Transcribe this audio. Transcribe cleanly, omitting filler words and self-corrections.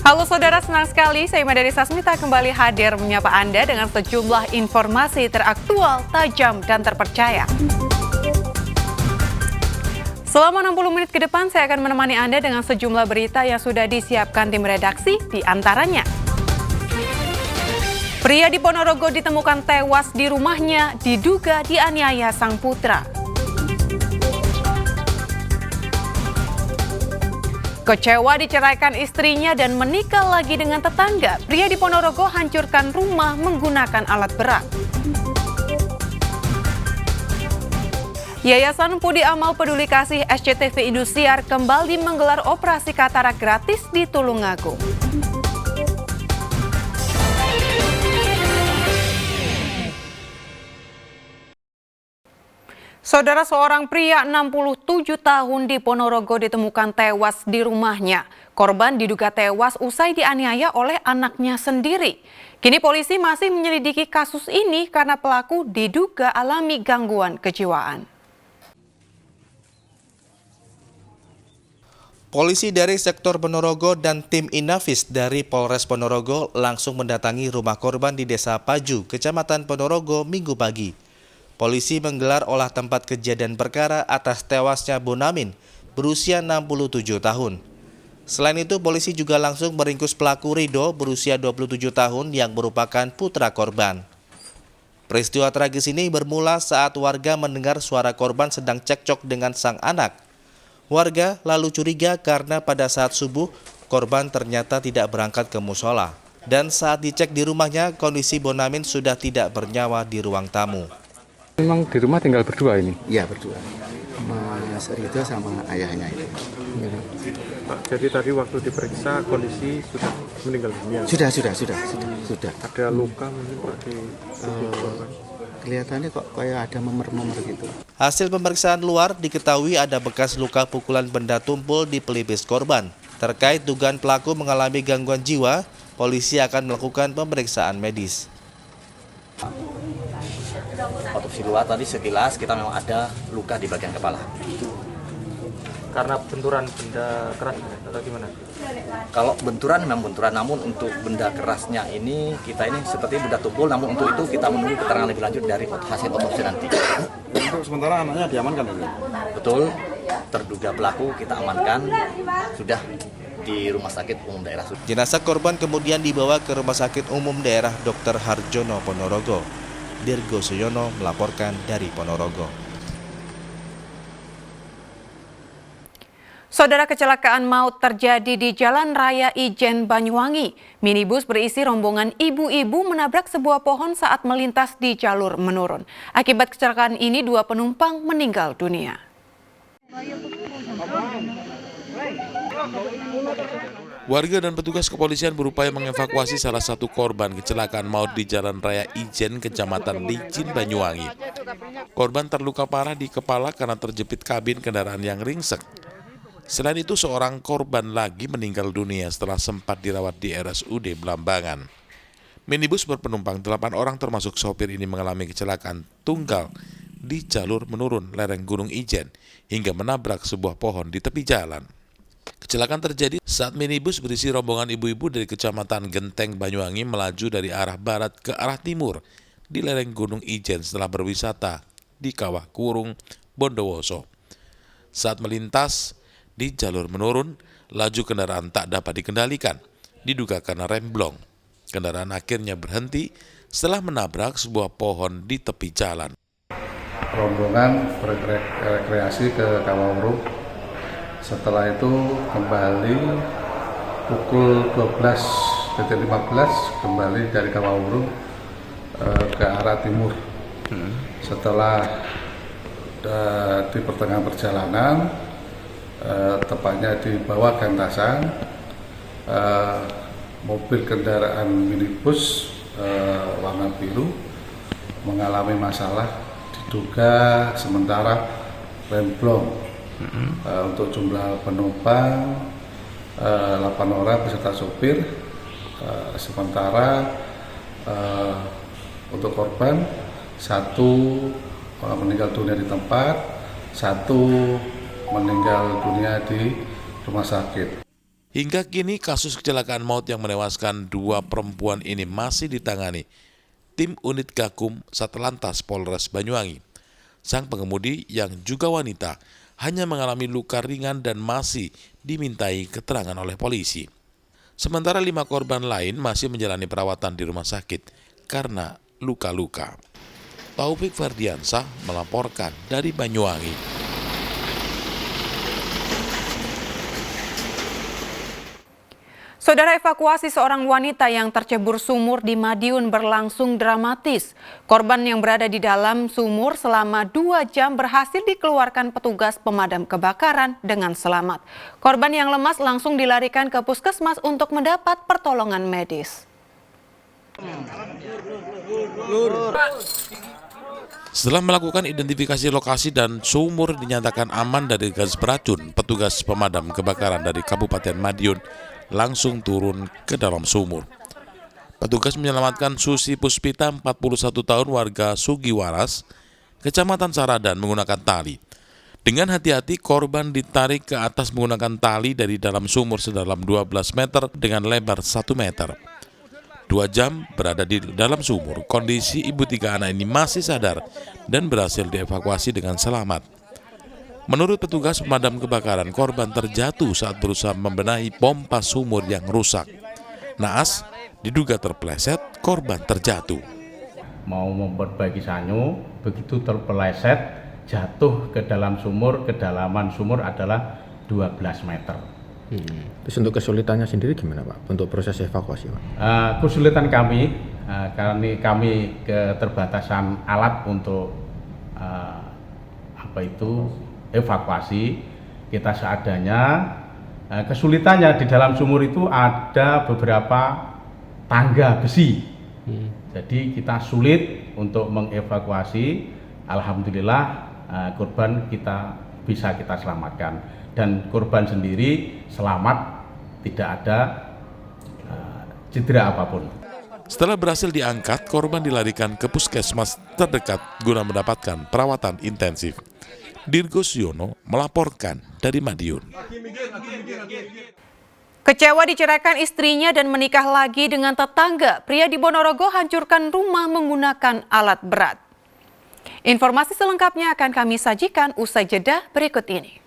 Halo saudara, senang sekali saya Madari Sasmita kembali hadir menyapa Anda dengan sejumlah informasi teraktual, tajam, dan terpercaya. Selama 60 menit ke depan saya akan menemani Anda dengan sejumlah berita yang sudah disiapkan tim redaksi, di antaranya. Pria di Ponorogo ditemukan tewas di rumahnya, diduga dianiaya sang putra. Kecewa diceraikan istrinya dan menikah lagi dengan tetangga, pria di Ponorogo hancurkan rumah menggunakan alat berat. Yayasan Pudi Amal Peduli Kasih SCTV Indosiar kembali menggelar operasi katarak gratis di Tulungagung. Saudara, seorang pria 67 tahun di Ponorogo ditemukan tewas di rumahnya. Korban diduga tewas usai dianiaya oleh anaknya sendiri. Kini polisi masih menyelidiki kasus ini karena pelaku diduga alami gangguan kejiwaan. Polisi dari sektor Ponorogo dan tim Inafis dari Polres Ponorogo langsung mendatangi rumah korban di Desa Paju, Kecamatan Ponorogo, Minggu pagi. Polisi menggelar olah tempat kejadian perkara atas tewasnya Bonamin, berusia 67 tahun. Selain itu, polisi juga langsung meringkus pelaku Rido, berusia 27 tahun yang merupakan putra korban. Peristiwa tragis ini bermula saat warga mendengar suara korban sedang cekcok dengan sang anak. Warga lalu curiga karena pada saat subuh, korban ternyata tidak berangkat ke musola. Dan saat dicek di rumahnya, kondisi Bonamin sudah tidak bernyawa di ruang tamu. Memang di rumah tinggal berdua ini? Iya, berdua. Mas Rido sama ayahnya itu. Pak, jadi tadi waktu diperiksa kondisi sudah meninggal dunia? Sudah. Ada luka mungkin Pak di kelihatannya kok kayak ada memer-memer gitu. Hasil pemeriksaan luar diketahui ada bekas luka pukulan benda tumpul di pelipis korban. Terkait dugaan pelaku mengalami gangguan jiwa, polisi akan melakukan pemeriksaan medis. Otopsi luar tadi sekilas kita memang ada luka di bagian kepala. karena benturan benda keras atau gimana? Kalau benturan memang benturan, namun untuk benda kerasnya ini kita ini seperti benda tumpul, namun untuk itu kita menunggu keterangan lebih lanjut dari hasil otopsi nanti. Untuk sementara anaknya diamankan ya? Betul, terduga pelaku kita amankan, sudah di Rumah Sakit Umum Daerah. Jenazah korban kemudian dibawa ke Rumah Sakit Umum Daerah Dr. Harjono Ponorogo. Dirgo Suyono melaporkan dari Ponorogo. Saudara, kecelakaan maut terjadi di Jalan Raya Ijen, Banyuwangi. Minibus berisi rombongan ibu-ibu menabrak sebuah pohon saat melintas di jalur menurun. Akibat kecelakaan ini, 2 penumpang meninggal dunia. Warga dan petugas kepolisian berupaya mengevakuasi salah satu korban kecelakaan maut di Jalan Raya Ijen, Kecamatan Licin, Banyuwangi. Korban terluka parah di kepala karena terjepit kabin kendaraan yang ringsek. Selain itu, seorang korban lagi meninggal dunia setelah sempat dirawat di RSUD Blambangan. Minibus berpenumpang 8 orang termasuk sopir ini mengalami kecelakaan tunggal di jalur menurun lereng Gunung Ijen hingga menabrak sebuah pohon di tepi jalan. Kecelakaan terjadi saat minibus berisi rombongan ibu-ibu dari Kecamatan Genteng, Banyuwangi melaju dari arah barat ke arah timur di lereng Gunung Ijen setelah berwisata di Kawah Kurung, Bondowoso. Saat melintas di jalur menurun, laju kendaraan tak dapat dikendalikan, diduga karena remblong. Kendaraan akhirnya berhenti setelah menabrak sebuah pohon di tepi jalan. Rombongan berrekreasi ke Kawahurung. Setelah itu kembali pukul 12.15 kembali dari Kawahurung ke arah timur. Setelah di pertengahan perjalanan, tepatnya di bawah Gantasan, mobil kendaraan minibus warna biru mengalami masalah, diduga sementara remblong. Untuk jumlah penumpang 8 orang beserta sopir, sementara untuk korban 1 meninggal dunia di tempat, 1 meninggal dunia di rumah sakit. Hingga kini kasus kecelakaan maut yang menewaskan 2 perempuan ini masih ditangani tim unit Gakum Satlantas Polres Banyuwangi. Sang pengemudi yang juga wanita hanya mengalami luka ringan dan masih dimintai keterangan oleh polisi. Sementara 5 korban lain masih menjalani perawatan di rumah sakit karena luka-luka. Taufik Ferdiansah melaporkan dari Banyuwangi. Saudara, evakuasi seorang wanita yang tercebur sumur di Madiun berlangsung dramatis. Korban yang berada di dalam sumur selama 2 jam berhasil dikeluarkan petugas pemadam kebakaran dengan selamat. Korban yang lemas langsung dilarikan ke puskesmas untuk mendapat pertolongan medis. Setelah melakukan identifikasi lokasi dan sumur dinyatakan aman dari gas beracun, petugas pemadam kebakaran dari Kabupaten Madiun langsung turun ke dalam sumur. Petugas menyelamatkan Susi Puspita, 41 tahun, warga Sugiwaras, Kecamatan Saradan, menggunakan tali. Dengan hati-hati, korban ditarik ke atas menggunakan tali dari dalam sumur sedalam 12 meter dengan lebar 1 meter. 2 jam berada di dalam sumur, kondisi ibu 3 anak ini masih sadar dan berhasil dievakuasi dengan selamat. Menurut petugas pemadam kebakaran, korban terjatuh saat berusaha membenahi pompa sumur yang rusak. Naas diduga terpeleset, korban terjatuh. Mau memperbaiki sanyo, begitu terpeleset, jatuh ke dalam sumur, kedalaman sumur adalah 12 meter. Terus untuk kesulitannya sendiri gimana Pak, untuk proses evakuasi Pak? Kesulitan kami, kami keterbatasan alat untuk evakuasi, kita seadanya. Kesulitannya di dalam sumur itu ada beberapa tangga besi, jadi kita sulit untuk mengevakuasi. Alhamdulillah korban bisa kita selamatkan, dan korban sendiri selamat, tidak ada cedera apapun. Setelah berhasil diangkat, korban dilarikan ke puskesmas terdekat guna mendapatkan perawatan intensif. Dirgo Siono melaporkan dari Madiun. Kecewa diceraikan istrinya dan menikah lagi dengan tetangga, pria di Ponorogo hancurkan rumah menggunakan alat berat. Informasi selengkapnya akan kami sajikan usai jeda berikut ini.